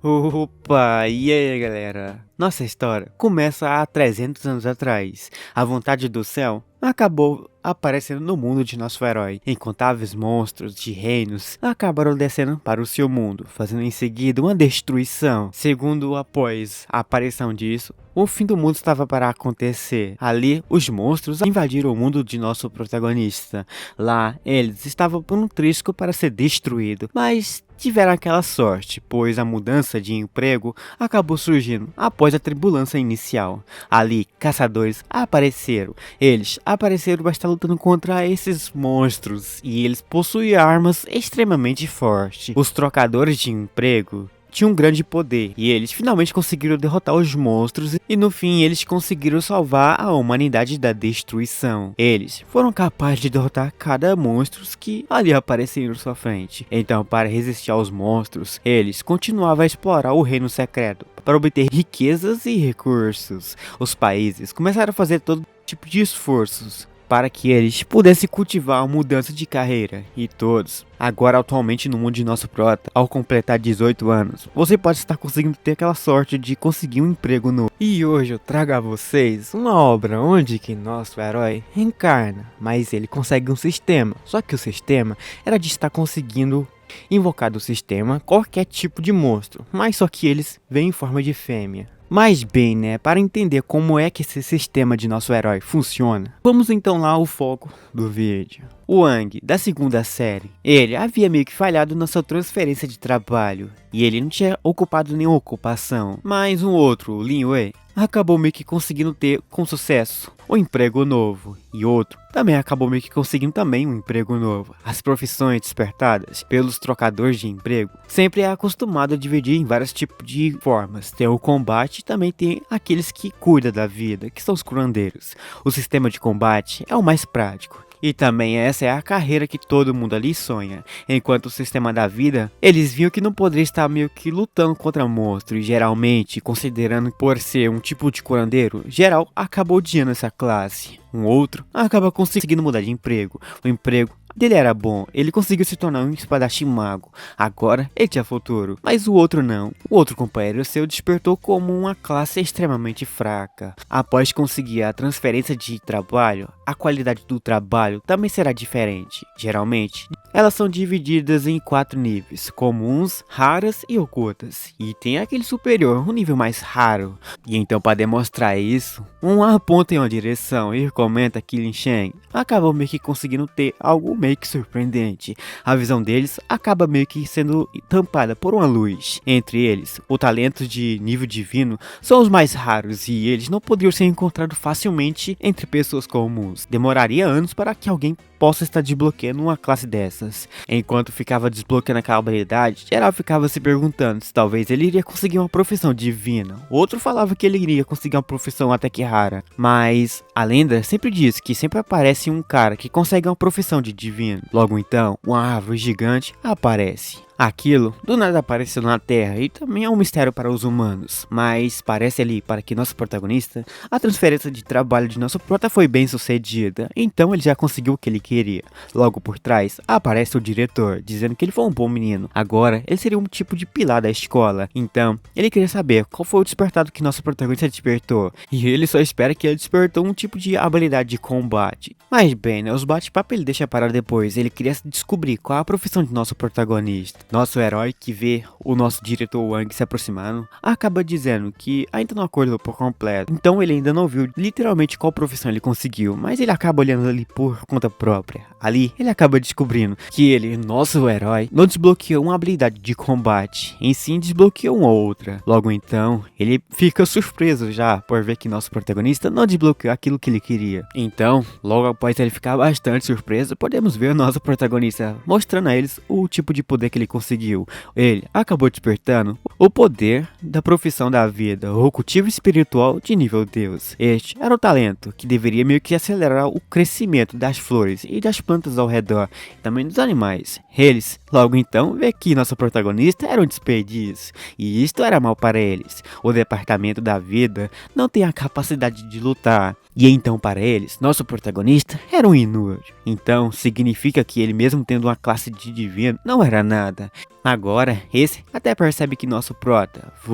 Opa, e aí galera? Nossa história começa há 300 anos atrás. A vontade do céu acabou aparecendo no mundo de nosso herói. Incontáveis monstros de reinos acabaram descendo para o seu mundo, fazendo em seguida uma destruição. Segundo após a aparição disso, o fim do mundo estava para acontecer. Ali, os monstros invadiram o mundo de nosso protagonista. Lá, eles estavam por um trisco para ser destruído, mas tiveram aquela sorte, pois a mudança de emprego acabou surgindo após a tribulância inicial. Ali, caçadores apareceram. Eles apareceram para estar lutando contra esses monstros, e eles possuíam armas extremamente fortes. Os trocadores de emprego tinha um grande poder, e eles finalmente conseguiram derrotar os monstros, e no fim eles conseguiram salvar a humanidade da destruição. Eles foram capazes de derrotar cada monstro que ali apareciam em sua frente. Então, para resistir aos monstros, eles continuavam a explorar o reino secreto para obter riquezas e recursos. Os países começaram a fazer todo tipo de esforços para que eles pudessem cultivar a mudança de carreira, e todos, agora atualmente no mundo de nosso prota, ao completar 18 anos, você pode estar conseguindo ter aquela sorte de conseguir um emprego novo. E hoje eu trago a vocês uma obra onde que nosso herói reencarna, mas ele consegue um sistema, só que o sistema era de estar conseguindo invocar do sistema qualquer tipo de monstro, mas só que eles vêm em forma de fêmea. Mas bem, né, para entender como é que esse sistema de nosso herói funciona, vamos então lá ao foco do vídeo. O Aang, da segunda série, ele havia meio que falhado na sua transferência de trabalho, e ele não tinha ocupado nenhuma ocupação, mas um outro, o Lin Wei, acabou meio que conseguindo ter com sucesso um emprego novo, e outro também acabou meio que conseguindo também um emprego novo. As profissões despertadas pelos trocadores de emprego sempre é acostumado a dividir em vários tipos de formas. Tem o combate e também tem aqueles que cuidam da vida, que são os curandeiros. O sistema de combate é o mais prático. E também essa é a carreira que todo mundo ali sonha. Enquanto o sistema da vida, eles viam que não poderia estar meio que lutando contra monstros. E geralmente, considerando por ser um tipo de curandeiro, geral acabou odiando essa classe. Um outro acaba conseguindo mudar de emprego. O emprego dele era bom, ele conseguiu se tornar um espadachim mago. Agora ele tinha futuro, mas o outro não. O outro companheiro seu despertou como uma classe extremamente fraca. Após conseguir a transferência de trabalho, a qualidade do trabalho também será diferente. Geralmente, elas são divididas em 4 níveis, comuns, raras e ocultas. E tem aquele superior, um nível mais raro. E então, para demonstrar isso, um aponta em uma direção e comenta que Lin Shen acaba meio que conseguindo ter algo meio que surpreendente. A visão deles acaba meio que sendo tampada por uma luz. Entre eles, o talento de nível divino são os mais raros, e eles não poderiam ser encontrados facilmente entre pessoas comuns. Demoraria anos para que alguém possa estar desbloqueando uma classe dessas. Enquanto ficava desbloqueando aquela habilidade, geral ficava se perguntando se talvez ele iria conseguir uma profissão divina. Outro falava que ele iria conseguir uma profissão até que rara, mas a lenda sempre diz que sempre aparece um cara que consegue uma profissão de divino. Logo então, uma árvore gigante aparece. Aquilo do nada apareceu na Terra e também é um mistério para os humanos, mas parece ali para que nosso protagonista, a transferência de trabalho de nosso prota foi bem sucedida, então ele já conseguiu o que ele queria. Logo por trás aparece o diretor, dizendo que ele foi um bom menino, agora ele seria um tipo de pilar da escola, então ele queria saber qual foi o despertado que nosso protagonista despertou, e ele só espera que ele despertou um tipo de habilidade de combate. Mas bem, né, os bate-papo ele deixa para depois, ele queria descobrir qual a profissão de nosso protagonista. Nosso herói, que vê o nosso diretor Wang se aproximando, acaba dizendo que ainda não acordou por completo. Então ele ainda não viu literalmente qual profissão ele conseguiu, mas ele acaba olhando ali por conta própria. Ali ele acaba descobrindo que ele, nosso herói, não desbloqueou uma habilidade de combate, em sim desbloqueou uma outra. Logo então, ele fica surpreso já por ver que nosso protagonista não desbloqueou aquilo que ele queria. Então, logo após ele ficar bastante surpreso, podemos ver o nosso protagonista mostrando a eles o tipo de poder que ele conseguiu. Ele acabou despertando o poder da profissão da vida, o cultivo espiritual de nível Deus. Este era o talento que deveria meio que acelerar o crescimento das flores e das plantas ao redor, e também dos animais. Eles, logo então, vê que nosso protagonista era um desperdício, e isto era mal para eles. O departamento da vida não tem a capacidade de lutar, E então para eles, nosso protagonista era um inútil. Então significa que ele mesmo tendo uma classe de divino não era nada. Agora, esse até percebe que nosso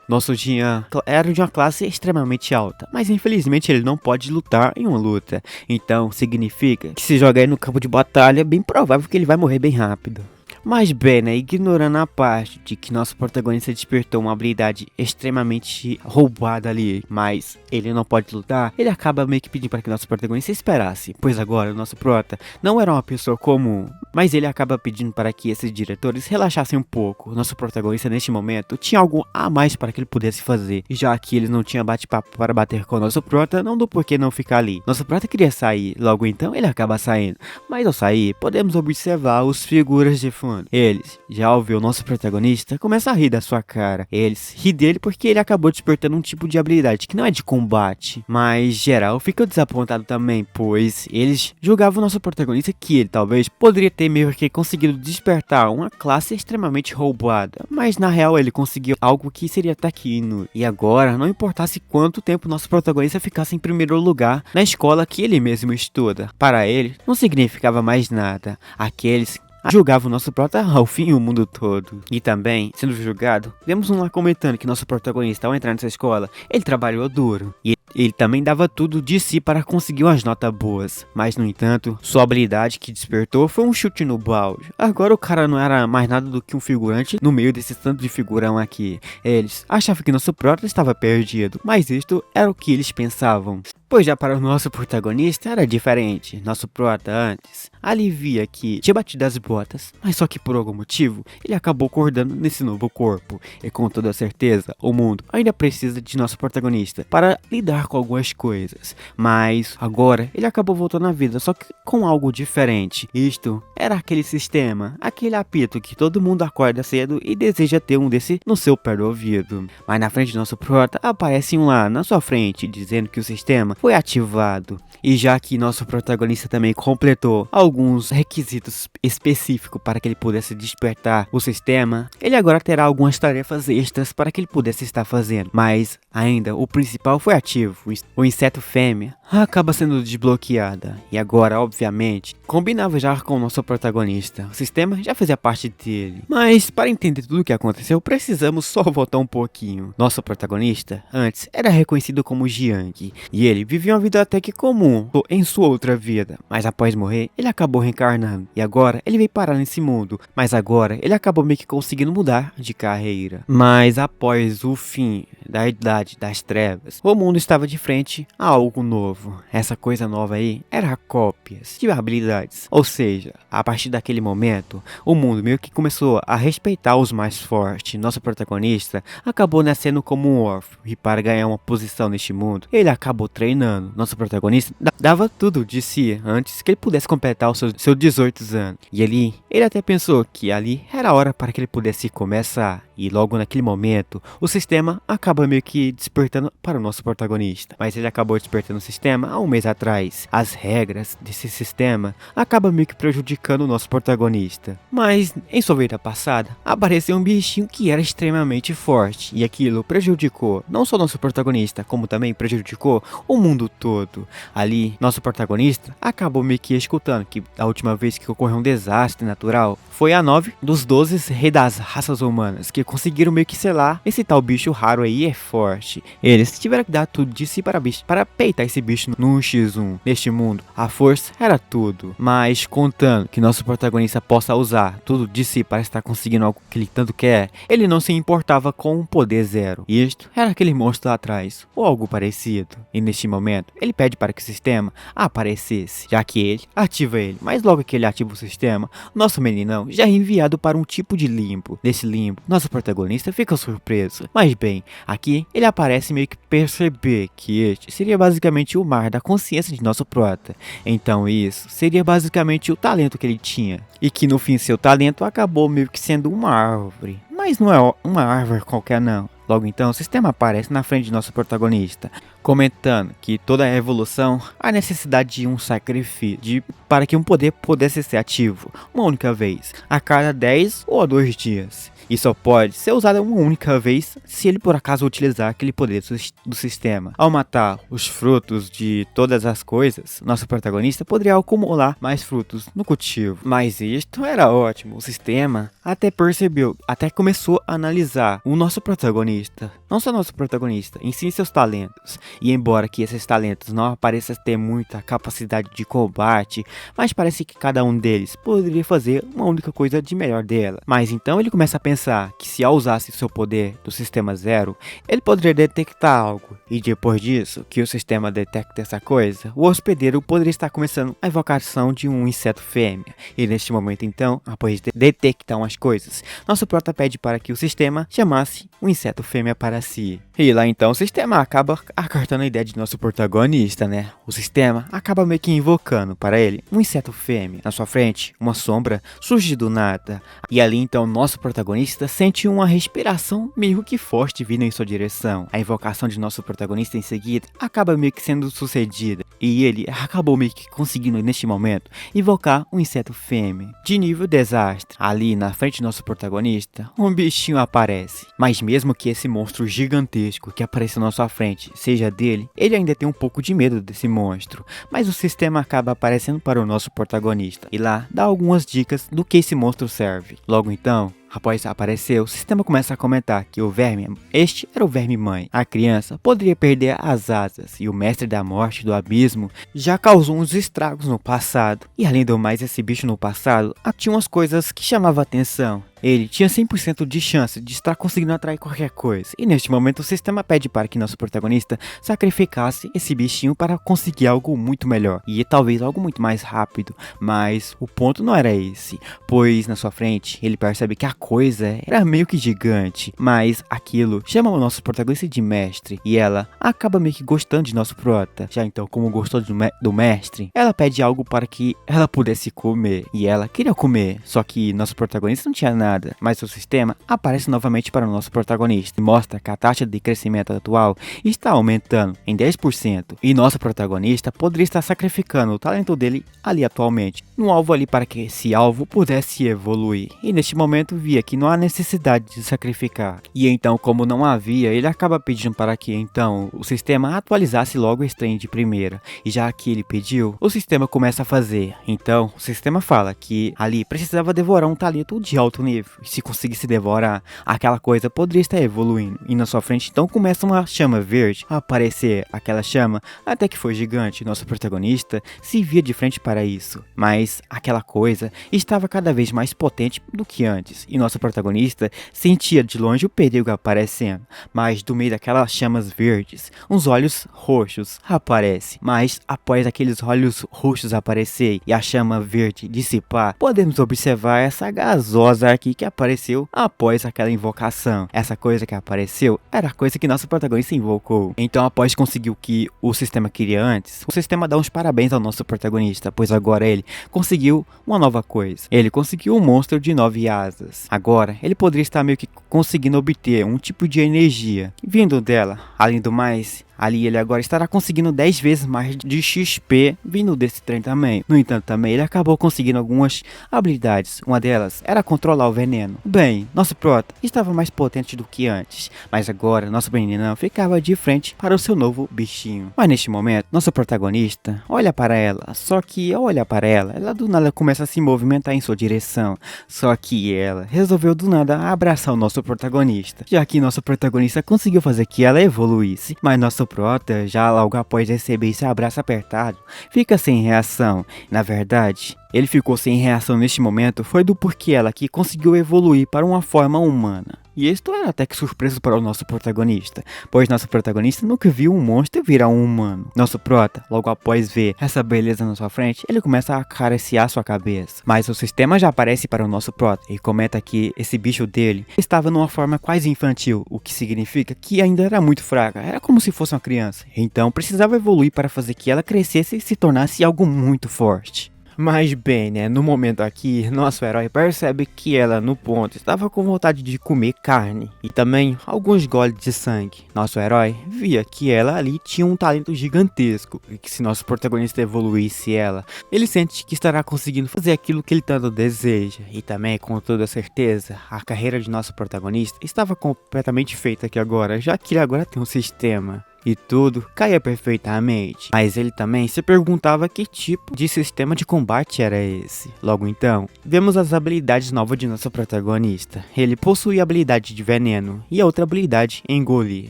nosso Jean, era de uma classe extremamente alta, mas infelizmente ele não pode lutar em uma luta. Então significa que se jogar ele no campo de batalha, é bem provável que ele vai morrer bem rápido. Mas bem, né, ignorando a parte de que nosso protagonista despertou uma habilidade extremamente roubada ali, mas ele não pode lutar, ele acaba meio que pedindo para que nosso protagonista esperasse, pois agora o nosso prota não era uma pessoa comum, mas ele acaba pedindo para que esses diretores relaxassem um pouco. Nosso protagonista neste momento tinha algo a mais para que ele pudesse fazer, já que ele não tinha bate-papo para bater com o nosso prota, não do porquê não ficar ali. Nosso prota queria sair, logo então ele acaba saindo, mas ao sair podemos observar os figuras de fundo. Eles, já ao ver o nosso protagonista, começam a rir da sua cara. Eles ri dele porque ele acabou despertando um tipo de habilidade que não é de combate. Mas geral fica desapontado também, pois eles julgavam o nosso protagonista que ele talvez poderia ter meio que conseguido despertar uma classe extremamente roubada. Mas na real ele conseguiu algo que seria até que inútil. E agora, não importasse quanto tempo nosso protagonista ficasse em primeiro lugar na escola que ele mesmo estuda, para ele não significava mais nada. Aqueles julgava o nosso prota ao fim o mundo todo. E também, sendo julgado, vemos um lá comentando que nosso protagonista, ao entrar nessa escola, ele trabalhou duro. E ele também dava tudo de si para conseguir umas notas boas. Mas, no entanto, sua habilidade que despertou foi um chute no balde. Agora o cara não era mais nada do que um figurante no meio desse tanto de figurão aqui. Eles achavam que nosso prota estava perdido, mas isto era o que eles pensavam. Pois já para o nosso protagonista era diferente. Nosso prota antes alivia que tinha batido as botas, mas só que por algum motivo ele acabou acordando nesse novo corpo. E com toda certeza, o mundo ainda precisa de nosso protagonista para lidar com algumas coisas. Mas agora ele acabou voltando à vida, só que com algo diferente. Isto era aquele sistema, aquele apito que todo mundo acorda cedo e deseja ter um desse no seu pé do ouvido. Mas na frente do nosso prota aparece um lá na sua frente dizendo que o sistema foi ativado. E já que nosso protagonista também completou alguns requisitos específicos para que ele pudesse despertar o sistema, ele agora terá algumas tarefas extras para que ele pudesse estar fazendo. Mas ainda o principal foi ativo. O inseto fêmea acaba sendo desbloqueada. E agora, obviamente, combinava já com o nosso protagonista. O sistema já fazia parte dele. Mas para entender tudo o que aconteceu, precisamos só voltar um pouquinho. Nosso protagonista antes era reconhecido como Jiang, e ele vivia uma vida até que comum em sua outra vida, mas após morrer, ele acabou reencarnando, e agora ele veio parar nesse mundo, mas agora ele acabou meio que conseguindo mudar de carreira. Mas após o fim da Idade das Trevas, o mundo estava de frente a algo novo. Essa coisa nova aí era cópias de habilidades, ou seja, a partir daquele momento, o mundo meio que começou a respeitar os mais fortes. Nosso protagonista acabou nascendo como um órfão, e para ganhar uma posição neste mundo, ele acabou treinando. Nosso protagonista dava tudo de si antes que ele pudesse completar os seus 18 anos. E ali, ele até pensou que ali era a hora para que ele pudesse começar. E logo naquele momento, o sistema acaba meio que despertando para o nosso protagonista. Mas ele acabou despertando o sistema há um mês atrás. As regras desse sistema acabam meio que prejudicando o nosso protagonista. Mas em sua vida passada, apareceu um bichinho que era extremamente forte. E aquilo prejudicou não só nosso protagonista, como também prejudicou o mundo todo. Ali, nosso protagonista acabou meio que escutando que a última vez que ocorreu um desastre natural foi a 9 dos 12 reis das raças humanas, que conseguiram meio que selar esse tal bicho raro aí é forte. Eles tiveram que dar tudo de si para peitar esse bicho no 1x1. Neste mundo, a força era tudo, mas contando que nosso protagonista possa usar tudo de si para estar conseguindo algo que ele tanto quer, ele não se importava com um poder zero. E isto era aquele monstro lá atrás, ou algo parecido. E neste momento, ele pede para que o sistema aparecesse, já que ele ativa ele. Mas logo que ele ativa o sistema, nosso meninão já é enviado para um tipo de limbo. Nesse limbo, nosso protagonista fica surpreso. Mas bem, aqui ele aparece meio que perceber que este seria basicamente o mar da consciência de nosso prota. Então isso seria basicamente o talento que ele tinha. E que no fim seu talento acabou meio que sendo uma árvore. Mas não é uma árvore qualquer não. Logo então, o sistema aparece na frente de nosso protagonista, comentando que toda a evolução há necessidade de um sacrifício para que um poder pudesse ser ativo uma única vez, a cada 10 ou a 2 dias. e só pode ser usada uma única vez se ele por acaso utilizar aquele poder do sistema. Ao matar os frutos de todas as coisas, nosso protagonista poderia acumular mais frutos no cultivo. Mas isto era ótimo, o sistema até percebeu, até começou a analisar o nosso protagonista, não só nosso protagonista, em si seus talentos. E embora que esses talentos não pareçam ter muita capacidade de combate, mas parece que cada um deles poderia fazer uma única coisa de melhor dela. Mas então ele começa a pensar que se ao usasse seu poder do sistema zero, ele poderia detectar algo. E depois disso, que o sistema detecta essa coisa, o hospedeiro poderia estar começando a invocação de um inseto fêmea. E neste momento então, após detectar umas coisas, nosso prota pede para que o sistema chamasse um inseto fêmea para si. E lá então o sistema acaba acartando a ideia de nosso protagonista, né? O sistema acaba meio que invocando para ele um inseto fêmea. Na sua frente, uma sombra surge do nada. E ali então nosso protagonista sente uma respiração meio que forte vindo em sua direção. A invocação de nosso protagonista em seguida acaba meio que sendo sucedida. E ele acabou meio que conseguindo neste momento invocar um inseto fêmea de nível desastre. Ali na frente do nosso protagonista, um bichinho aparece. Mas mesmo que esse monstro gigantesco que apareceu na sua frente seja dele, ele ainda tem um pouco de medo desse monstro. Mas o sistema acaba aparecendo para o nosso protagonista e lá dá algumas dicas do que esse monstro serve. Logo então, após aparecer, o sistema começa a comentar que o verme, este era o verme mãe. A criança poderia perder as asas e o mestre da morte do abismo já causou uns estragos no passado. E além do mais, esse bicho no passado tinha umas coisas que chamavam a atenção. Ele tinha 100% de chance de estar conseguindo atrair qualquer coisa. E neste momento o sistema pede para que nosso protagonista sacrificasse esse bichinho para conseguir algo muito melhor. E talvez algo muito mais rápido. Mas o ponto não era esse. Pois na sua frente ele percebe que a coisa era meio que gigante. Mas aquilo chama o nosso protagonista de mestre. E ela acaba meio que gostando de nosso prota. Já então, como gostou do mestre, ela pede algo para que ela pudesse comer. E ela queria comer. Só que nosso protagonista não tinha nada. Mas o sistema aparece novamente para o nosso protagonista e mostra que a taxa de crescimento atual está aumentando em 10% e nosso protagonista poderia estar sacrificando o talento dele ali atualmente, no alvo ali para que esse alvo pudesse evoluir. E neste momento via que não há necessidade de sacrificar. E então, como não havia, ele acaba pedindo para que então o sistema atualizasse logo esse trem de primeira. E já que ele pediu, o sistema começa a fazer. Então, o sistema fala que ali precisava devorar um talento de alto nível. E se conseguisse devorar, aquela coisa poderia estar evoluindo. E na sua frente então começa uma chama verde a aparecer. Aquela chama até que foi gigante. Nosso protagonista se via de frente para isso. Mas aquela coisa estava cada vez mais potente do que antes. E nosso protagonista sentia de longe o perigo aparecendo. Mas do meio daquelas chamas verdes, uns olhos roxos aparecem. Mas após aqueles olhos roxos aparecer e a chama verde dissipar, podemos observar essa gasosa aqui que apareceu após aquela invocação. Essa coisa que apareceu era a coisa que nosso protagonista invocou. Então, após conseguir o que o sistema queria antes, o sistema dá uns parabéns ao nosso protagonista, pois agora ele conseguiu uma nova coisa. Ele conseguiu um monstro de 9 asas. Agora, ele poderia estar meio que conseguindo obter um tipo de energia vindo dela. Além do mais, ali ele agora estará conseguindo 10 vezes mais de XP vindo desse trem também. No entanto, também ele acabou conseguindo algumas habilidades. Uma delas era controlar o veneno. Bem, nosso prota estava mais potente do que antes, mas agora nosso meninão ficava de frente para o seu novo bichinho. Mas neste momento, nosso protagonista olha para ela. Só que ao olhar para ela, ela do nada começa a se movimentar em sua direção. Só que ela resolveu do nada abraçar o nosso protagonista, já que nosso protagonista conseguiu fazer que ela evoluísse, mas nosso prota, já logo após receber esse abraço apertado, fica sem reação. Na verdade, ele ficou sem reação neste momento foi do porquê ela que conseguiu evoluir para uma forma humana. E isto era até que surpresa para o nosso protagonista, pois nosso protagonista nunca viu um monstro virar um humano. Nosso prota, logo após ver essa beleza na sua frente, ele começa a acariciar sua cabeça. Mas o sistema já aparece para o nosso prota e comenta que esse bicho dele estava numa forma quase infantil, o que significa que ainda era muito fraca, era como se fosse uma criança. Então precisava evoluir para fazer que ela crescesse e se tornasse algo muito forte. Mas bem, né, no momento aqui, nosso herói percebe que ela, no ponto, estava com vontade de comer carne e também alguns goles de sangue. Nosso herói via que ela ali tinha um talento gigantesco e que se nosso protagonista evoluísse ela, ele sente que estará conseguindo fazer aquilo que ele tanto deseja. E também, com toda certeza, a carreira de nosso protagonista estava completamente feita aqui agora, já que ele agora tem um sistema. E tudo caía perfeitamente, mas ele também se perguntava que tipo de sistema de combate era esse. Logo então, vemos as habilidades novas de nosso protagonista. Ele possui a habilidade de veneno e a outra habilidade engolir.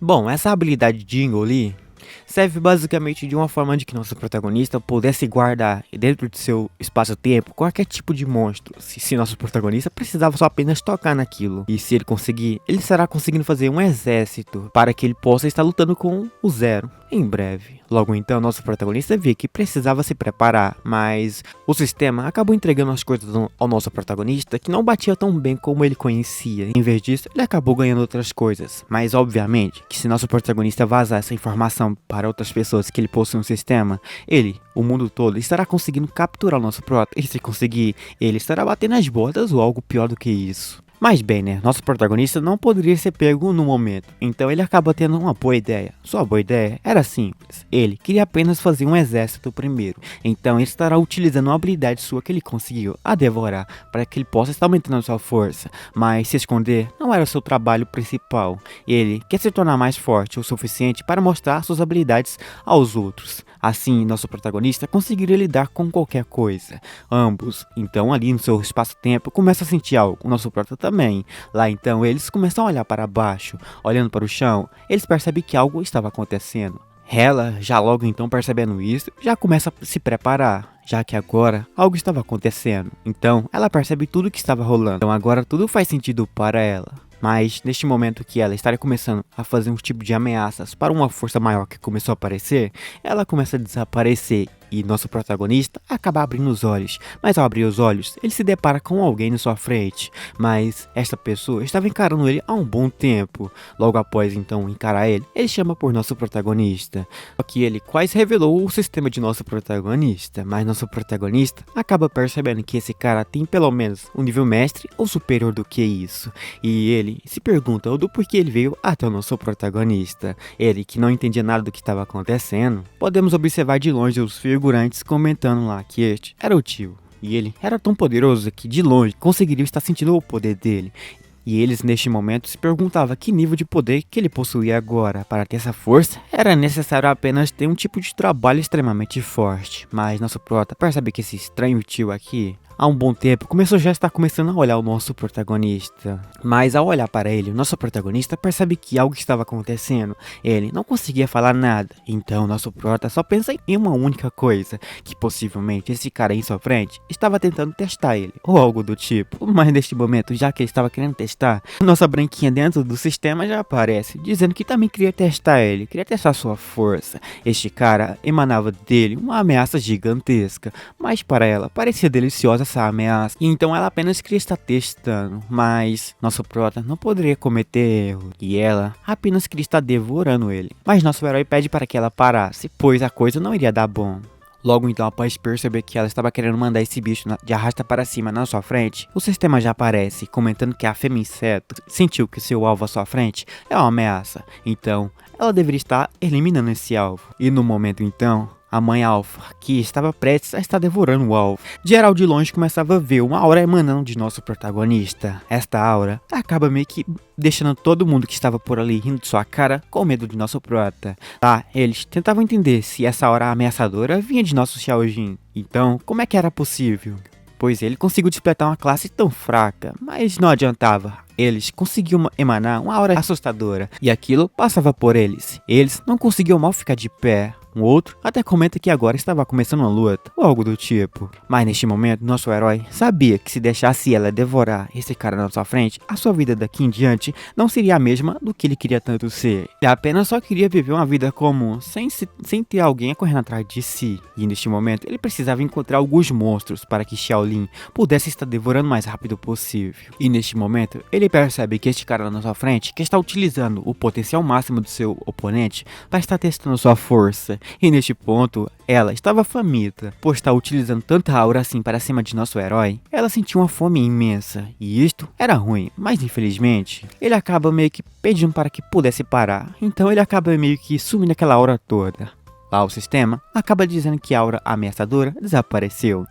Bom, essa habilidade de engolir serve basicamente de uma forma de que nosso protagonista pudesse guardar dentro de seu espaço-tempo qualquer tipo de monstro, se nosso protagonista precisava só apenas tocar naquilo. E se ele conseguir, ele estará conseguindo fazer um exército para que ele possa estar lutando com o Zero em breve. Logo então, nosso protagonista via que precisava se preparar, mas o sistema acabou entregando as coisas ao nosso protagonista que não batia tão bem como ele conhecia. Em vez disso, ele acabou ganhando outras coisas. Mas obviamente que se nosso protagonista vazar essa informação para outras pessoas que ele possui um sistema, ele, o mundo todo, estará conseguindo capturar o nosso prota. E se conseguir, ele estará batendo as botas ou algo pior do que isso. Mas bem, né, nosso protagonista não poderia ser pego no momento, então ele acaba tendo uma boa ideia. Sua boa ideia era simples, ele queria apenas fazer um exército primeiro, então ele estará utilizando uma habilidade sua que ele conseguiu, a devorar, para que ele possa estar aumentando sua força. Mas se esconder não era o seu trabalho principal, ele quer se tornar mais forte o suficiente para mostrar suas habilidades aos outros. Assim, nosso protagonista conseguiria lidar com qualquer coisa. Ambos, então ali no seu espaço-tempo, começam a sentir algo, o nosso prota também. Lá então eles começam a olhar para baixo, olhando para o chão, eles percebem que algo estava acontecendo. Ela, já logo então percebendo isso, já começa a se preparar, já que agora algo estava acontecendo. Então ela percebe tudo o que estava rolando, então agora tudo faz sentido para ela. Mas neste momento que ela estaria começando a fazer um tipo de ameaças para uma força maior que começou a aparecer, ela começa a desaparecer e nosso protagonista acaba abrindo os olhos. Mas ao abrir os olhos, ele se depara com alguém na sua frente. Mas esta pessoa estava encarando ele há um bom tempo. Logo após então encarar ele, ele chama por nosso protagonista. Só que ele quase revelou o sistema de nosso protagonista, mas nosso protagonista acaba percebendo que esse cara tem pelo menos um nível mestre ou superior do que isso. E ele se pergunta do porquê ele veio até o nosso protagonista. Ele, que não entendia nada do que estava acontecendo, podemos observar de longe os figurantes comentando lá que este era o tio. E ele era tão poderoso que de longe conseguiriam estar sentindo o poder dele. E eles neste momento se perguntavam que nível de poder que ele possuía agora. Para ter essa força, era necessário apenas ter um tipo de trabalho extremamente forte. Mas nosso prota percebe que esse estranho tio aqui, há um bom tempo, já está começando a olhar o nosso protagonista. Mas ao olhar para ele, o nosso protagonista percebe que algo estava acontecendo. Ele não conseguia falar nada. Então nosso prota só pensa em uma única coisa, que possivelmente esse cara aí em sua frente estava tentando testar ele, ou algo do tipo. Mas neste momento, já que ele estava querendo testar, nossa branquinha dentro do sistema já aparece, dizendo que também queria testar ele, queria testar sua força. Este cara emanava dele uma ameaça gigantesca, mas para ela parecia deliciosa essa ameaça, e então ela apenas queria estar testando, mas nosso prota não poderia cometer erro, e ela apenas queria estar devorando ele. Mas nosso herói pede para que ela parasse, pois a coisa não iria dar bom. Logo então, após perceber que ela estava querendo mandar esse bicho de arrasta para cima na sua frente, o sistema já aparece, comentando que a fêmea inseto sentiu que seu alvo à sua frente é uma ameaça, então ela deveria estar eliminando esse alvo. E no momento então, a mãe alfa, que estava prestes a estar devorando o alvo, geral de longe começava a ver uma aura emanando de nosso protagonista. Esta aura acaba meio que deixando todo mundo que estava por ali rindo de sua cara com medo de nosso prota. Tá, eles tentavam entender se essa aura ameaçadora vinha de nosso Xiaojin. Então, como é que era possível? Pois ele conseguiu despertar uma classe tão fraca, mas não adiantava. Eles conseguiam emanar uma aura assustadora, e aquilo passava por eles. Eles não conseguiam mal ficar de pé. Um outro até comenta que agora estava começando uma luta, ou algo do tipo. Mas neste momento, nosso herói sabia que se deixasse ela devorar esse cara na sua frente, a sua vida daqui em diante não seria a mesma do que ele queria tanto ser. Ele apenas só queria viver uma vida comum, sem ter alguém correndo atrás de si. E neste momento, ele precisava encontrar alguns monstros para que Xiaolin pudesse estar devorando o mais rápido possível. E neste momento, ele percebe que este cara na sua frente que está utilizando o potencial máximo do seu oponente para estar testando sua força. E neste ponto, ela estava faminta. Por estar utilizando tanta aura assim para cima de nosso herói, ela sentiu uma fome imensa. E isto era ruim, mas infelizmente, ele acaba meio que pedindo para que pudesse parar. Então ele acaba meio que sumindo aquela aura toda. Lá o sistema acaba dizendo que a aura ameaçadora desapareceu.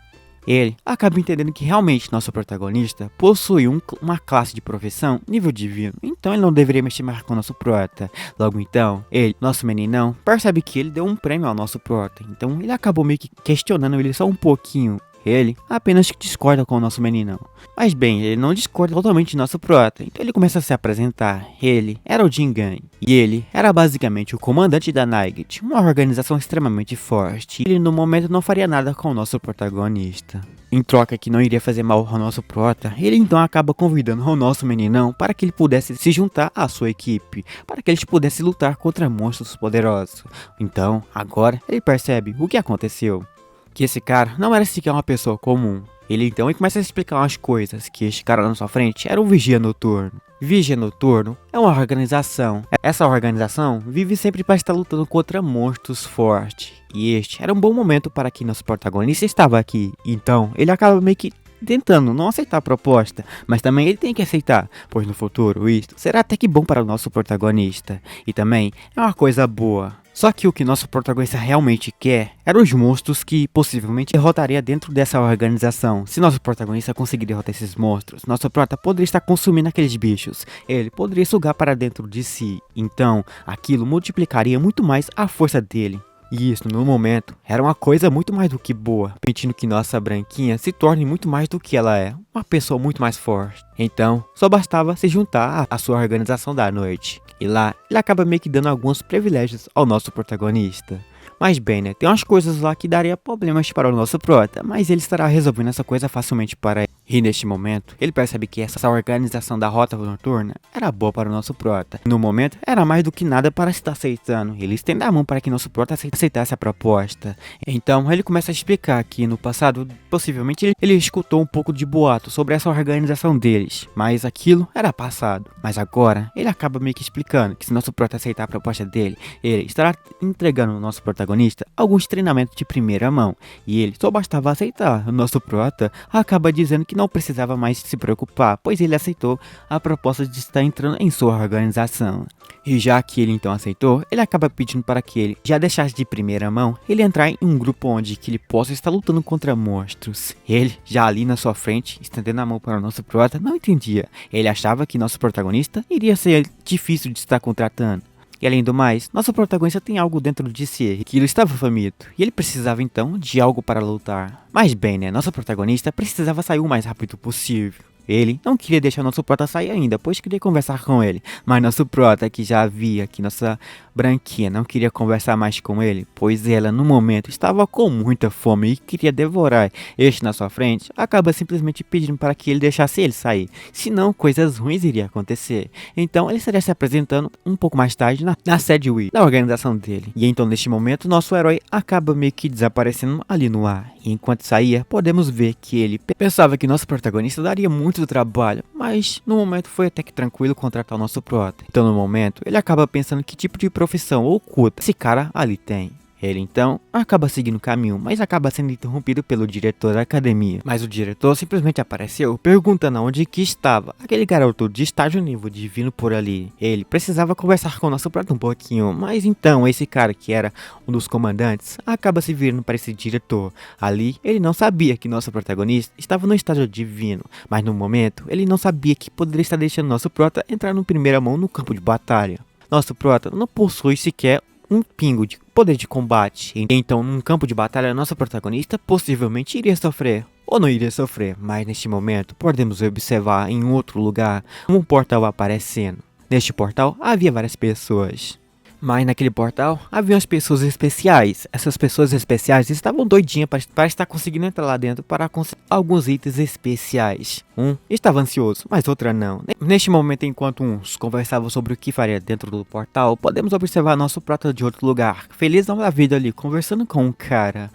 Ele acaba entendendo que realmente nosso protagonista possui uma classe de profissão nível divino, então ele não deveria mexer mais com o nosso prota. Logo então, ele, nosso meninão, percebe que ele deu um prêmio ao nosso prota, então ele acabou meio que questionando ele só um pouquinho. Ele apenas discorda com o nosso meninão. Mas bem, ele não discorda totalmente de nosso prota, então ele começa a se apresentar. Ele era o Jingan, e ele era basicamente o comandante da Nightgate, uma organização extremamente forte. Ele no momento não faria nada com o nosso protagonista. Em troca que não iria fazer mal ao nosso prota, ele então acaba convidando o nosso meninão para que ele pudesse se juntar à sua equipe, para que eles pudessem lutar contra monstros poderosos. Então, agora, ele percebe o que aconteceu. Que esse cara não era sequer uma pessoa comum. Ele então começa a explicar umas coisas, que este cara na sua frente era um Vigia Noturno. Vigia Noturno é uma organização. Essa organização vive sempre para estar lutando contra monstros fortes. E este era um bom momento para que nosso protagonista estava aqui. Então ele acaba meio que tentando não aceitar a proposta, mas também ele tem que aceitar, pois no futuro isto será até que bom para o nosso protagonista. E também é uma coisa boa. Só que o que nosso protagonista realmente quer eram os monstros que possivelmente derrotaria dentro dessa organização. Se nosso protagonista conseguir derrotar esses monstros, nosso prota poderia estar consumindo aqueles bichos. Ele poderia sugar para dentro de si. Então, aquilo multiplicaria muito mais a força dele. E isso, no momento, era uma coisa muito mais do que boa, permitindo que nossa branquinha se torne muito mais do que ela é, uma pessoa muito mais forte. Então, só bastava se juntar à sua organização da noite. E lá, ele acaba meio que dando alguns privilégios ao nosso protagonista. Mas bem, né, tem umas coisas lá que daria problemas para o nosso prota, mas ele estará resolvendo essa coisa facilmente para ele. E neste momento, ele percebe que essa organização da Rota Noturna era boa para o nosso prota. No momento, era mais do que nada para estar aceitando. Ele estende a mão para que nosso prota aceitasse a proposta. Então, ele começa a explicar que no passado, possivelmente, ele escutou um pouco de boato sobre essa organização deles. Mas aquilo era passado. Mas agora, ele acaba meio que explicando que se nosso prota aceitar a proposta dele, ele estará entregando ao nosso protagonista alguns treinamentos de primeira mão. E ele só bastava aceitar. O nosso prota acaba dizendo que não precisava mais se preocupar, pois ele aceitou a proposta de estar entrando em sua organização. E já que ele então aceitou, ele acaba pedindo para que ele já deixasse de primeira mão ele entrar em um grupo onde que ele possa estar lutando contra monstros. Ele, já ali na sua frente, estendendo a mão para o nosso prota, não entendia. Ele achava que nosso protagonista iria ser difícil de estar contratando. E além do mais, nosso protagonista tem algo dentro de si, que ele estava faminto, e ele precisava então de algo para lutar. Mas bem, né, nosso protagonista precisava sair o mais rápido possível. Ele não queria deixar nosso prota sair ainda, pois queria conversar com ele. Mas nosso prota, que já via que nossa branquinha não queria conversar mais com ele, pois ela no momento estava com muita fome e queria devorar este na sua frente, acaba simplesmente pedindo para que ele deixasse ele sair, senão coisas ruins iriam acontecer. Então ele estaria se apresentando um pouco mais tarde na sede Wii, da organização dele. E então neste momento nosso herói acaba meio que desaparecendo ali no ar. E enquanto saía, podemos ver que ele pensava que nosso protagonista daria muito trabalho, mas no momento foi até que tranquilo contratar o nosso prota. Então no momento, ele acaba pensando que tipo de profissão oculta esse cara ali tem. Ele então acaba seguindo o caminho, mas acaba sendo interrompido pelo diretor da academia. Mas o diretor simplesmente apareceu perguntando onde que estava aquele garoto de estágio nível divino por ali. Ele precisava conversar com o nosso prota um pouquinho, mas então esse cara que era um dos comandantes acaba se virando para esse diretor. Ali ele não sabia que nosso protagonista estava no estágio divino, mas no momento ele não sabia que poderia estar deixando nosso prota entrar no primeira mão no campo de batalha. Nosso prota não possui sequer um pingo de poder de combate. Então, num campo de batalha, nosso protagonista possivelmente iria sofrer, ou não iria sofrer, mas neste momento podemos observar em outro lugar um portal aparecendo. Neste portal havia várias pessoas. Mas naquele portal havia as pessoas especiais. Essas pessoas especiais estavam doidinhas para estar conseguindo entrar lá dentro para conseguir alguns itens especiais. Um estava ansioso, mas outra não. Neste momento, enquanto uns conversavam sobre o que faria dentro do portal, podemos observar nosso prota de outro lugar, feliz da vida ali, conversando com um cara.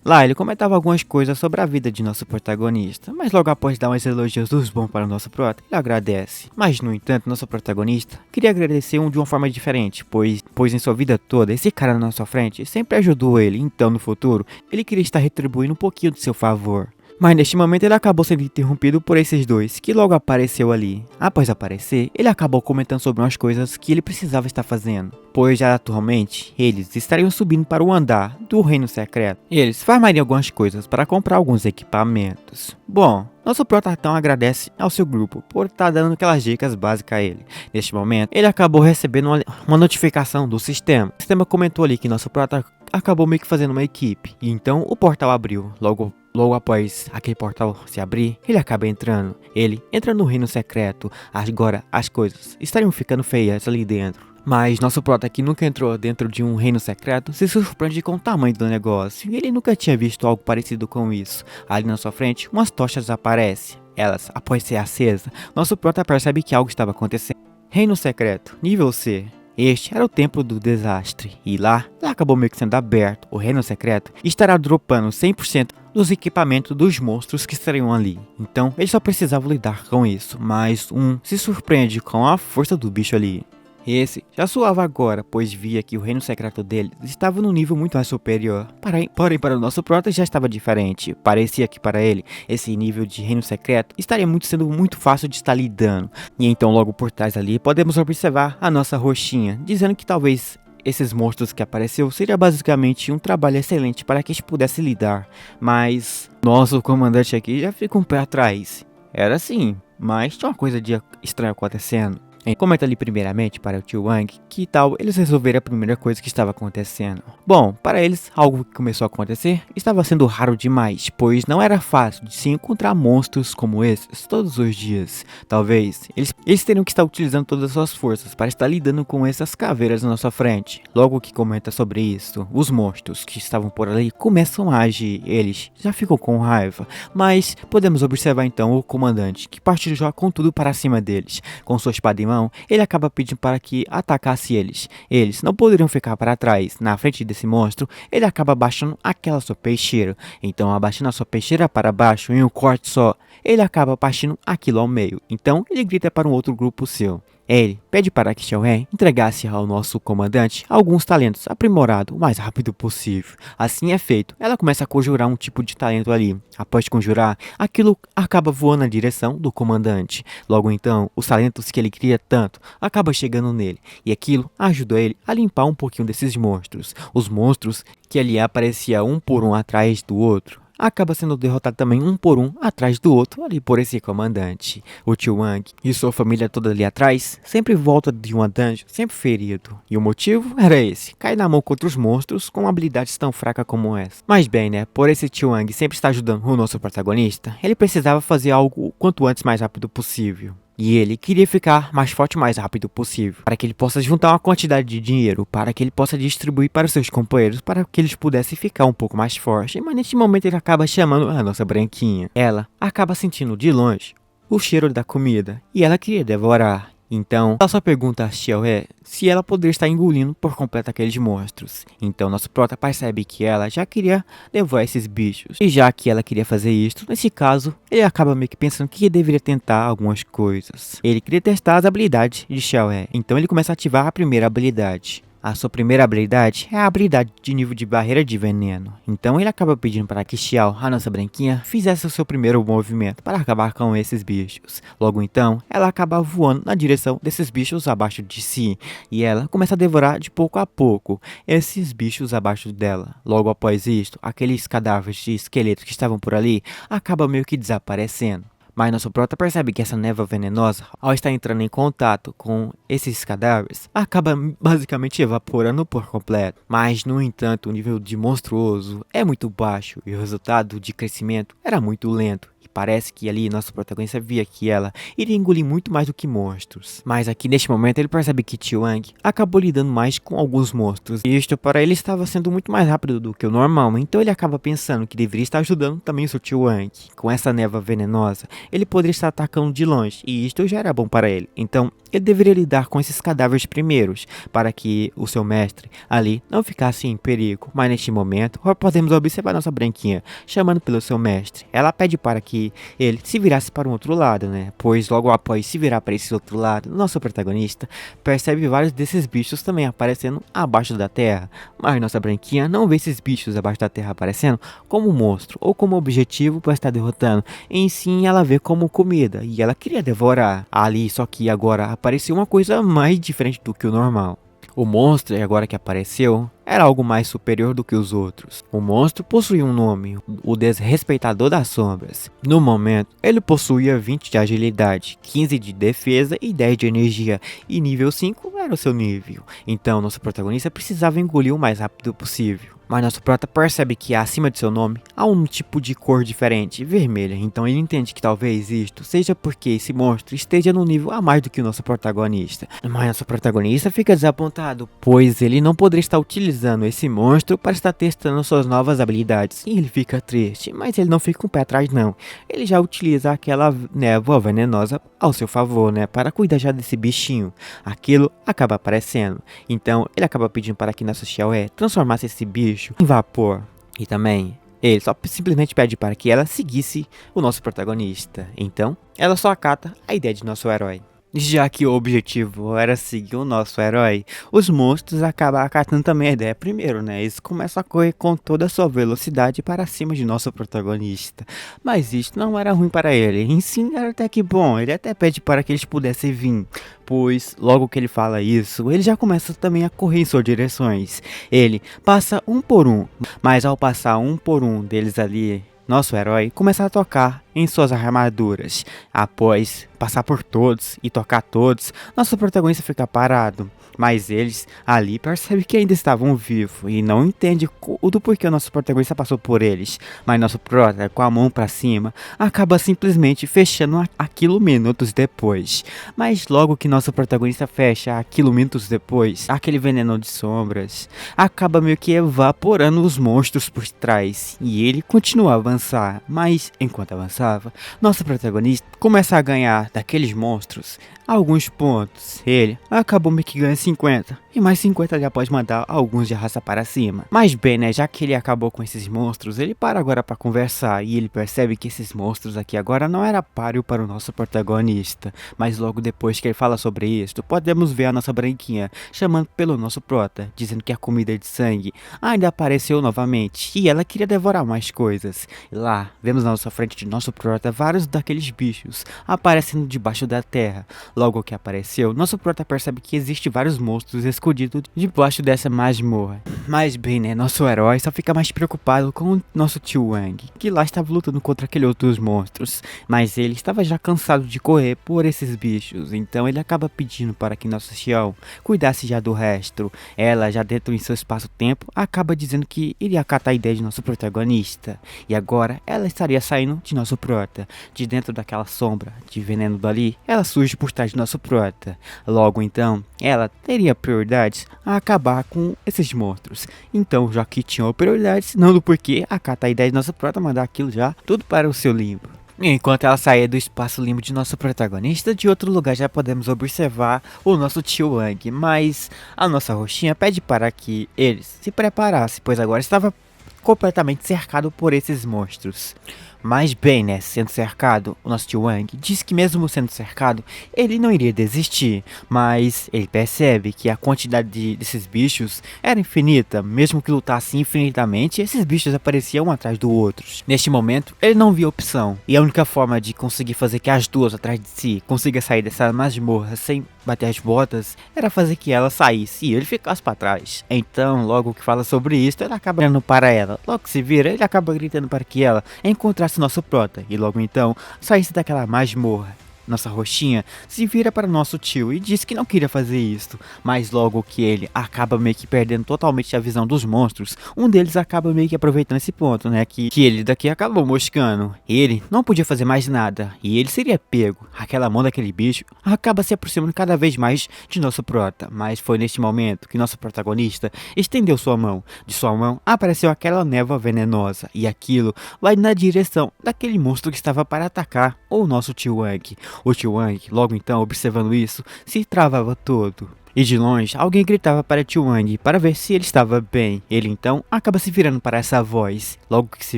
Lá ele comentava algumas coisas sobre a vida de nosso protagonista, mas logo após dar uns elogios dos bons para o nosso prota, ele agradece. Mas no entanto, nosso protagonista queria agradecer de uma forma diferente, pois pois em sua vida toda esse cara na sua frente sempre ajudou ele, então no futuro ele queria estar retribuindo um pouquinho de seu favor. Mas neste momento ele acabou sendo interrompido por esses dois, que logo apareceu ali. Após aparecer, ele acabou comentando sobre umas coisas que ele precisava estar fazendo, pois já atualmente eles estariam subindo para o andar do reino secreto. Eles farmariam algumas coisas para comprar alguns equipamentos. Bom, nosso protatão agradece ao seu grupo por estar dando aquelas dicas básicas a ele. Neste momento, ele acabou recebendo uma notificação do sistema. O sistema comentou ali que nosso prota acabou meio que fazendo uma equipe, e então o portal abriu. Logo após aquele portal se abrir, ele acaba entrando. Ele entra no reino secreto. Agora as coisas estariam ficando feias ali dentro. Mas nosso prota, que nunca entrou dentro de um reino secreto, se surpreende com o tamanho do negócio. Ele nunca tinha visto algo parecido com isso. Ali na sua frente, umas tochas aparecem. Elas, após ser acesa, nosso prota percebe que algo estava acontecendo. Reino secreto, nível C. Este era o templo do desastre, e lá acabou meio que sendo aberto. O reino secreto estará dropando 100% dos equipamentos dos monstros que estariam ali. Então ele só precisava lidar com isso, mas se surpreende com a força do bicho ali. Esse já suava agora, pois via que o reino secreto dele estava num nível muito mais superior. Porém, para o nosso prota já estava diferente. Parecia que para ele, esse nível de reino secreto estaria sendo muito fácil de estar lidando. E então logo por trás ali, podemos observar a nossa roxinha, dizendo que talvez esses monstros que apareceu seria basicamente um trabalho excelente para que a gente pudesse lidar. Mas nosso comandante aqui já fica um pé atrás. Era assim, mas tinha uma coisa de estranha acontecendo. Comenta ali primeiramente para o tio Wang que tal eles resolverem a primeira coisa que estava acontecendo. Bom, para eles algo que começou a acontecer estava sendo raro demais, pois não era fácil de se encontrar monstros como esses todos os dias. Talvez eles teriam que estar utilizando todas as suas forças para estar lidando com essas caveiras na nossa frente. Logo que comenta sobre isso, os monstros que estavam por ali começam a agir. Eles já ficam com raiva, mas podemos observar então o comandante que partiu já com tudo para cima deles. Com sua espada em mão, ele acaba pedindo para que atacasse eles. Eles não poderiam ficar para trás. Na frente desse monstro, ele acaba abaixando aquela sua peixeira. Então, abaixando a sua peixeira para baixo em um corte só, ele acaba partindo aquilo ao meio. Então, ele grita para um outro grupo seu. Ele pede para que Xiao Ren entregasse ao nosso comandante alguns talentos aprimorados o mais rápido possível. Assim é feito. Ela começa a conjurar um tipo de talento ali. Após conjurar, aquilo acaba voando na direção do comandante. Logo então, os talentos que ele queria tanto acabam chegando nele. E aquilo ajuda ele a limpar um pouquinho desses monstros. Os monstros que ali apareciam um por um atrás do outro acaba sendo derrotado também um por um atrás do outro ali por esse comandante. O tio Wang e sua família toda ali atrás sempre volta de uma dungeon sempre ferido. E o motivo era esse: cair na mão contra os monstros com habilidades tão fracas como essa. Mas bem, né, por esse tio Wang sempre estar ajudando o nosso protagonista, ele precisava fazer algo o quanto antes mais rápido possível. E ele queria ficar mais forte o mais rápido possível, para que ele possa juntar uma quantidade de dinheiro, para que ele possa distribuir para os seus companheiros, para que eles pudessem ficar um pouco mais fortes. Mas neste momento ele acaba chamando a nossa branquinha. Ela acaba sentindo de longe o cheiro da comida, e ela queria devorar. Então, ela só pergunta a Xiao He se ela poderia estar engolindo por completo aqueles monstros. Então, nosso prota percebe que ela já queria devorar esses bichos. E já que ela queria fazer isso, nesse caso, ele acaba meio que pensando que deveria tentar algumas coisas. Ele queria testar as habilidades de Xiao He. Então, ele começa a ativar a primeira habilidade. A sua primeira habilidade é a habilidade de nível de barreira de veneno. Então ele acaba pedindo para que Xiao, a nossa branquinha, fizesse o seu primeiro movimento para acabar com esses bichos. Logo então, ela acaba voando na direção desses bichos abaixo de si. E ela começa a devorar de pouco a pouco esses bichos abaixo dela. Logo após isto, aqueles cadáveres de esqueletos que estavam por ali acabam meio que desaparecendo. Mas nosso prota percebe que essa névoa venenosa, ao estar entrando em contato com esses cadáveres, acaba basicamente evaporando por completo. Mas, no entanto, o nível de monstruoso é muito baixo e o resultado de crescimento era muito lento. Parece que ali nosso protagonista via que ela iria engolir muito mais do que monstros. Mas aqui neste momento ele percebe que tio Wang acabou lidando mais com alguns monstros. E isto para ele estava sendo muito mais rápido do que o normal. Então ele acaba pensando que deveria estar ajudando também o seu tio Wang com essa névoa venenosa. ele poderia estar atacando de longe, e isto já era bom para ele. Então, ele deveria lidar com esses cadáveres primeiros, para que o seu mestre ali não ficasse em perigo. Mas neste momento, podemos observar nossa branquinha chamando pelo seu mestre. Ela pede para que ele se virasse para um outro lado, né? Pois logo após se virar para esse outro lado, nosso protagonista percebe vários desses bichos também aparecendo abaixo da terra. Mas nossa branquinha não vê esses bichos abaixo da terra aparecendo como um monstro ou como objetivo para estar derrotando. Em sim, ela vê como comida e ela queria devorar ali, só que agora apareceu uma coisa mais diferente do que o normal. O monstro, agora que apareceu, era algo mais superior do que os outros. O monstro possuía um nome, o Desrespeitador das Sombras. No momento, ele possuía 20 de agilidade, 15 de defesa e 10 de energia, e nível 5 era o seu nível. Então, nosso protagonista precisava engolir o mais rápido possível. Mas nosso prota percebe que acima de seu nome há um tipo de cor diferente, vermelha. Então ele entende que talvez isto seja porque esse monstro esteja no nível a mais do que o nosso protagonista. Mas nosso protagonista fica desapontado, pois ele não poderia estar utilizando esse monstro para estar testando suas novas habilidades. E ele fica triste, mas ele não fica com o pé atrás não. Ele já utiliza aquela névoa venenosa ao seu favor, né, para cuidar já desse bichinho. Aquilo acaba aparecendo. Então ele acaba pedindo para que nosso Xiaoé transformasse esse bicho em vapor. E também ele só simplesmente pede para que ela seguisse o nosso protagonista. Então ela só acata a ideia de nosso herói. Já que o objetivo era seguir o nosso herói, os monstros acabam acatando também a ideia primeiro, né? Eles começam a correr com toda a sua velocidade para cima de nosso protagonista. Mas isto não era ruim para ele, em si era até que bom, ele até pede para que eles pudessem vir. Pois logo que ele fala isso, ele já começa também a correr em suas direções. Ele passa um por um, mas ao passar um por um deles ali, nosso herói começa a tocar em suas armaduras. Após passar por todos e tocar todos, nosso protagonista fica parado. Mas eles ali percebem que ainda estavam vivos e não entendem do porquê o nosso protagonista passou por eles. Mas nosso prota, com a mão para cima, acaba simplesmente fechando aquilo minutos depois. Mas logo que nosso protagonista fecha aquilo minutos depois, aquele veneno de sombras acaba meio que evaporando os monstros por trás. E ele continua a avançar, mas enquanto avançava, nosso protagonista começa a ganhar daqueles monstros alguns pontos. Ele acabou meio que ganhando 50. E mais 50 ele após mandar alguns de raça para cima. Mas bem, né, já que ele acabou com esses monstros, ele para agora para conversar. E ele percebe que esses monstros aqui agora não era páreo para o nosso protagonista. Mas logo depois que ele fala sobre isso, podemos ver a nossa branquinha chamando pelo nosso prota, dizendo que a comida de sangue ainda apareceu novamente. E ela queria devorar mais coisas. E lá, vemos na nossa frente de nosso prota vários daqueles bichos aparecendo debaixo da terra. Logo que apareceu, nosso prota percebe que existe vários monstros escondidos debaixo dessa masmorra. Mas bem, né, nosso herói só fica mais preocupado com o nosso tio Wang, que lá estava lutando contra aqueles outros monstros. Mas ele estava já cansado de correr por esses bichos, então ele acaba pedindo para que nossa Xiao cuidasse já do resto. Ela, já dentro em seu espaço-tempo, acaba dizendo que iria acatar a ideia de nosso protagonista. E agora ela estaria saindo de nosso prota, de dentro daquela sombra de veneno dali, ela surge por trás de nosso prota. Logo então, ela teria prioridades a acabar com esses monstros. Então, já que tinha prioridades, não do porquê, acata a ideia de nosso prota mandar aquilo já tudo para o seu limbo. Enquanto ela saía do espaço limbo de nosso protagonista, de outro lugar já podemos observar o nosso tio Wang, mas a nossa roxinha pede para que eles se preparassem, pois agora estava completamente cercado por esses monstros. Mas bem, né, sendo cercado, o nosso tio Wang diz que mesmo sendo cercado, ele não iria desistir, mas ele percebe que a quantidade desses bichos era infinita. Mesmo que lutasse infinitamente, esses bichos apareciam um atrás do outros. Neste momento, ele não via opção, e a única forma de conseguir fazer que as duas atrás de si consiga sair dessa masmorra sem bater as botas, era fazer que ela saísse e ele ficasse para trás. Então, logo que fala sobre isso, ele acaba olhando para ela. Logo que se vira, ele acaba gritando para que ela encontrasse nosso prota, e logo então saísse daquela masmorra. nossa roxinha se vira para nosso tio e diz que não queria fazer isso, mas logo que ele acaba meio que perdendo totalmente a visão dos monstros, um deles acaba meio que aproveitando esse ponto, né, que ele daqui acabou moscando. Ele não podia fazer mais nada e ele seria pego. Aquela mão daquele bicho acaba se aproximando cada vez mais de nosso prota, mas foi neste momento que nosso protagonista estendeu sua mão. De sua mão apareceu aquela névoa venenosa e aquilo vai na direção daquele monstro que estava para atacar o nosso tio Wang. O tio Wang, logo então, observando isso, se travava todo. E de longe, alguém gritava para tio Wang para ver se ele estava bem. Ele então acaba se virando para essa voz. Logo que se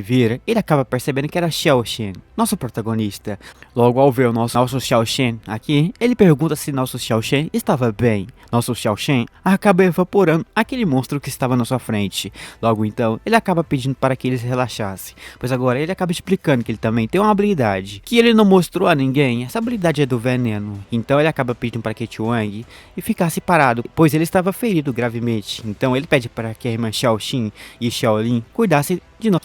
vira, ele acaba percebendo que era Xiao Shen, nosso protagonista. Logo ao ver o nosso Xiao Shen aqui, ele pergunta se nosso Xiao Shen estava bem. Nosso Xiao Shen acaba evaporando aquele monstro que estava na sua frente. Logo então, ele acaba pedindo para que ele se relaxasse, pois agora ele acaba explicando que ele também tem uma habilidade que ele não mostrou a ninguém. Essa habilidade é do veneno. Então ele acaba pedindo para que tio Wang ficasse parado, pois ele estava ferido gravemente. Então ele pede para que a irmã Xiaoxin e Xiaolin cuidassem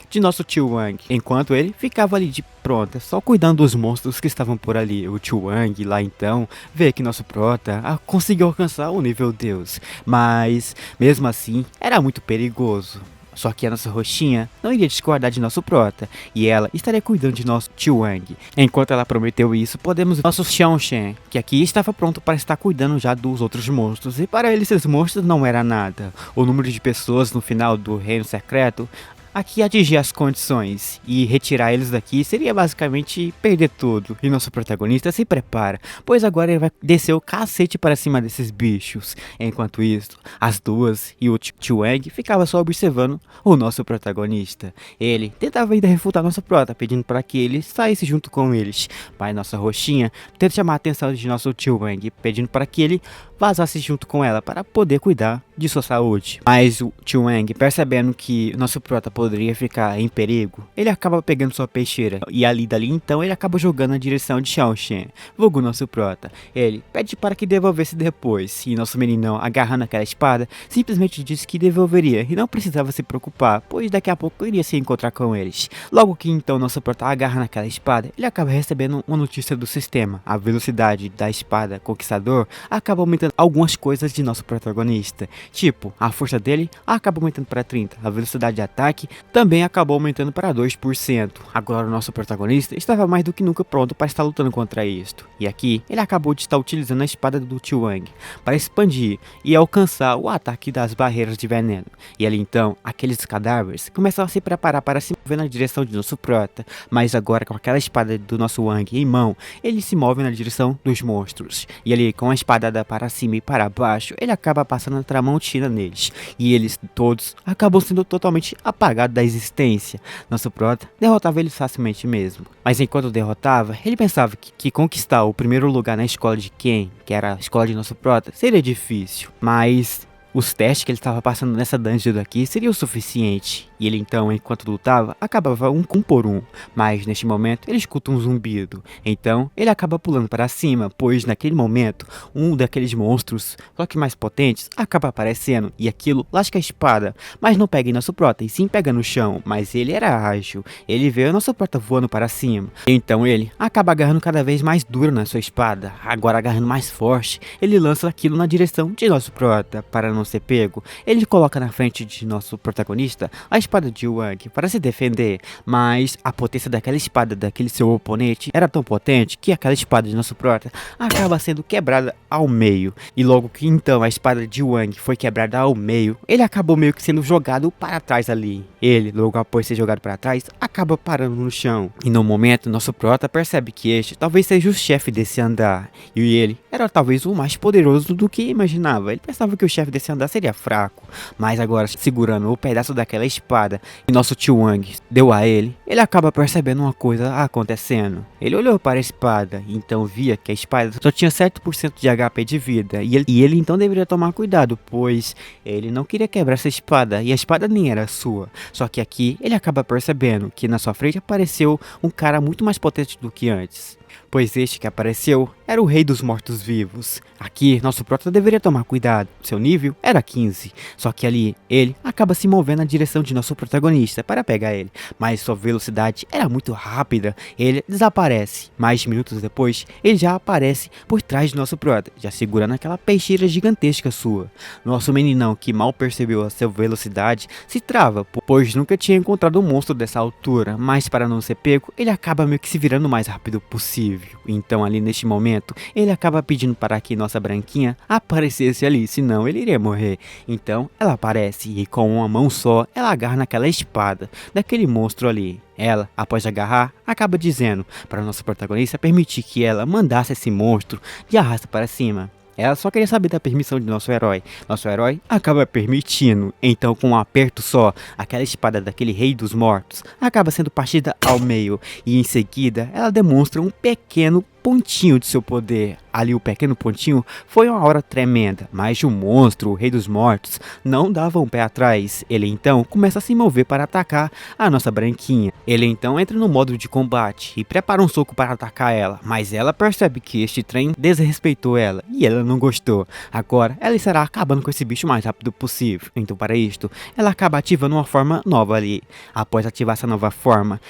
de nosso tio Wang, enquanto ele ficava ali de pronta, só cuidando dos monstros que estavam por ali. O tio Wang lá então vê que nosso prota conseguiu alcançar o nível Deus, mas mesmo assim era muito perigoso. Só que a nossa roxinha não iria discordar de nosso prota, e ela estaria cuidando de nosso tio Wang. Enquanto ela prometeu isso, podemos ver nosso Xiao Shen, que aqui estava pronto para estar cuidando já dos outros monstros, e para ele esses monstros não era nada. O número de pessoas no final do reino secreto aqui atingir as condições, e retirar eles daqui seria basicamente perder tudo. E nosso protagonista se prepara, pois agora ele vai descer o cacete para cima desses bichos. Enquanto isso, as duas e o tio Wang ficavam só observando o nosso protagonista. Ele tentava ainda refutar nosso prota, pedindo para que ele saísse junto com eles, mas nossa roxinha tenta chamar a atenção de nosso tio Wang, pedindo para que ele vazasse junto com ela para poder cuidar de sua saúde. Mas o tio Wang, percebendo que nosso prota poderia ficar em perigo, ele acaba pegando sua peixeira e dali então ele acaba jogando na direção de Xiao Shen, vulgo nosso prota. Ele pede para que devolvesse depois, e nosso meninão, agarrando aquela espada, simplesmente disse que devolveria e não precisava se preocupar, pois daqui a pouco iria se encontrar com eles. Logo que então nosso prota agarra naquela espada, ele acaba recebendo uma notícia do sistema. A velocidade da espada conquistador acaba aumentando algumas coisas de nosso protagonista, tipo, a força dele acaba aumentando para 30, a velocidade de ataque também acabou aumentando para 2%. Agora o nosso protagonista estava mais do que nunca pronto para estar lutando contra isto, e aqui ele acabou de estar utilizando a espada do tio Wang para expandir e alcançar o ataque das barreiras de veneno, e ali então, aqueles cadáveres começam a se preparar para se mover na direção de nosso prota, mas agora com aquela espada do nosso Wang em mão, ele se move na direção dos monstros, e ali com a espadada para cima e para baixo, ele acaba passando a tramontina neles, e eles todos acabam sendo totalmente apagados da existência. Nosso prota derrotava eles facilmente mesmo, mas enquanto derrotava, ele pensava que conquistar o primeiro lugar na escola de Ken, que era a escola de nosso prota, seria difícil, mas os testes que ele estava passando nessa dungeon daqui seria o suficiente, e ele então, enquanto lutava, acabava um por um, mas neste momento ele escuta um zumbido, então ele acaba pulando para cima, pois naquele momento, um daqueles monstros, só que mais potentes, acaba aparecendo, e aquilo lasca a espada, mas não pega em nosso prota, e sim pega no chão, mas ele era ágil, ele vê a nossa prota voando para cima, então ele acaba agarrando cada vez mais duro na sua espada, agora agarrando mais forte, ele lança aquilo na direção de nosso prota, para não ser pego, ele coloca na frente de nosso protagonista a espada de Wang para se defender, mas a potência daquela espada daquele seu oponente era tão potente que aquela espada de nosso prota acaba sendo quebrada ao meio, e logo que então a espada de Wang foi quebrada ao meio, ele acabou meio que sendo jogado para trás ali. Ele, logo após ser jogado para trás, acaba parando no chão, e no momento nosso prota percebe que este talvez seja o chefe desse andar, e ele era talvez o mais poderoso do que imaginava. Ele pensava que o chefe desse andar seria fraco, mas agora segurando o pedaço daquela espada que nosso tio Wang deu a ele, ele acaba percebendo uma coisa acontecendo. Ele olhou para a espada e então via que a espada só tinha 7% de HP de vida, e ele então deveria tomar cuidado, pois ele não queria quebrar essa espada, e a espada nem era sua. Só que aqui ele acaba percebendo que na sua frente apareceu um cara muito mais potente do que antes, pois este que apareceu era o Rei dos Mortos-Vivos. Aqui, nosso prota deveria tomar cuidado, seu nível era 15, só que ali, ele acaba se movendo na direção de nosso protagonista para pegar ele, mas sua velocidade era muito rápida, ele desaparece. Mais minutos depois, ele já aparece por trás de nosso prota, já segurando aquela peixeira gigantesca sua. Nosso meninão, que mal percebeu a sua velocidade, se trava, pois nunca tinha encontrado um monstro dessa altura, mas para não ser pego, ele acaba meio que se virando o mais rápido possível. Então ali neste momento, ele acaba pedindo para que nossa branquinha aparecesse ali, senão ele iria morrer. Então ela aparece e com uma mão só, ela agarra naquela espada daquele monstro ali. Ela, após agarrar, acaba dizendo para nossa protagonista permitir que ela mandasse esse monstro de arrasta para cima. Ela só queria saber da permissão de nosso herói. Nosso herói acaba permitindo. Então, com um aperto só, aquela espada daquele rei dos mortos acaba sendo partida ao meio. E em seguida, ela demonstra um pequeno pontinho de seu poder. Ali o pequeno pontinho foi uma hora tremenda, mas o monstro, o rei dos mortos, não dava um pé atrás. Ele então começa a se mover para atacar a nossa branquinha. Ele então entra no modo de combate e prepara um soco para atacar ela, mas ela percebe que este trem desrespeitou ela e ela não gostou. Agora ela estará acabando com esse bicho o mais rápido possível. Então para isto, ela acaba ativando uma forma nova ali. Após ativar essa nova forma,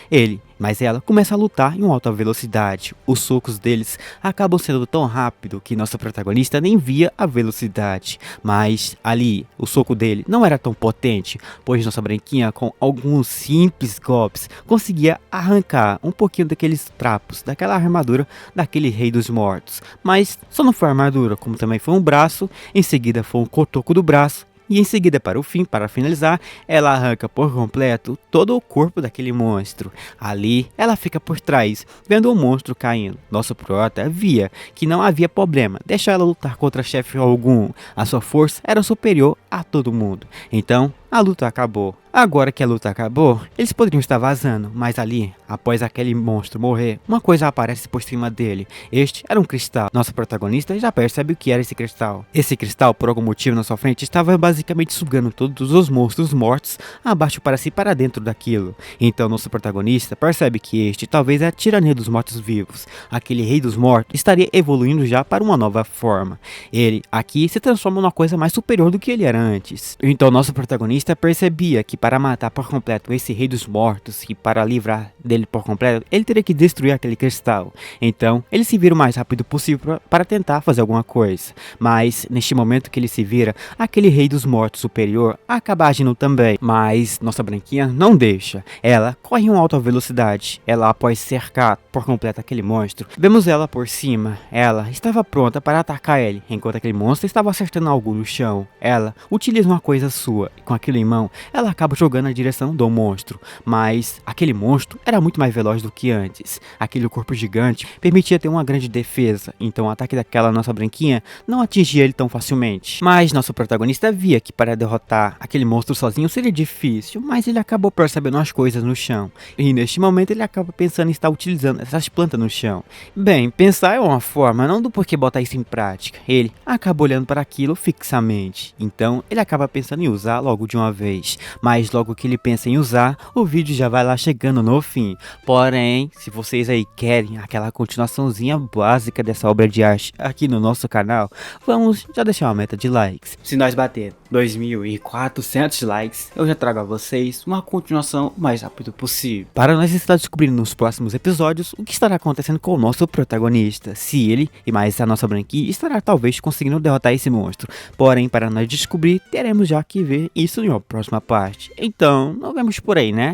mas ela começa a lutar em uma alta velocidade. Os socos deles acabam sendo tão rápido que nosso protagonista nem via a velocidade. Mas ali, o soco dele não era tão potente, pois nossa branquinha com alguns simples golpes conseguia arrancar um pouquinho daqueles trapos, daquela armadura daquele rei dos mortos. Mas só não foi a armadura, como também foi um braço, em seguida foi um cotoco do braço. E em seguida, para o fim, para finalizar, ela arranca por completo todo o corpo daquele monstro. Ali, ela fica por trás, vendo o monstro caindo. Nosso prota via que não havia problema, deixa ela lutar contra chefe algum. A sua força era superior a todo mundo. Então, a luta acabou. Agora que a luta acabou, eles poderiam estar vazando, mas ali, após aquele monstro morrer, uma coisa aparece por cima dele. Este era um cristal. Nosso protagonista já percebe o que era esse cristal. Esse cristal, por algum motivo na sua frente, estava basicamente sugando todos os monstros mortos abaixo para si para dentro daquilo. Então nosso protagonista percebe que este talvez é a tirania dos mortos-vivos. Aquele rei dos mortos estaria evoluindo já para uma nova forma. Ele aqui se transforma numa coisa mais superior do que ele era antes. Então nosso protagonista percebia que para matar por completo esse rei dos mortos e para livrar dele por completo, ele teria que destruir aquele cristal. Então ele se vira o mais rápido possível para tentar fazer alguma coisa. Mas neste momento que ele se vira, aquele rei dos mortos superior acaba agindo também. Mas nossa branquinha não deixa. Ela corre em uma alta velocidade. Ela, após cercar por completo aquele monstro, vemos ela por cima. Ela estava pronta para atacar ele, enquanto aquele monstro estava acertando algo no chão. Ela utiliza uma coisa sua e com aquilo em mão, ela acaba jogando na direção do monstro. Mas aquele monstro era muito mais veloz do que antes. Aquele corpo gigante permitia ter uma grande defesa, então o ataque daquela nossa branquinha não atingia ele tão facilmente. Mas nosso protagonista via que para derrotar aquele monstro sozinho seria difícil, mas ele acabou percebendo as coisas no chão. E neste momento ele acaba pensando em estar utilizando essas plantas no chão. Bem, pensar é uma forma, não do porquê botar isso em prática. Ele acaba olhando para aquilo fixamente, então ele acaba pensando em usar logo de uma vez. Mas logo que ele pensa em usar, o vídeo já vai lá chegando no fim. Porém, se vocês aí querem aquela continuaçãozinha básica dessa obra de arte aqui no nosso canal, vamos já deixar uma meta de likes. Se nós bater 2.400 likes, eu já trago a vocês uma continuação o mais rápido possível, para nós estar descobrindo nos próximos episódios o que estará acontecendo com o nosso protagonista, se ele e mais a nossa branquinha estará talvez conseguindo derrotar esse monstro. Porém, para nós descobrir, teremos já que ver isso em uma próxima parte. Então, nos vemos por aí, né?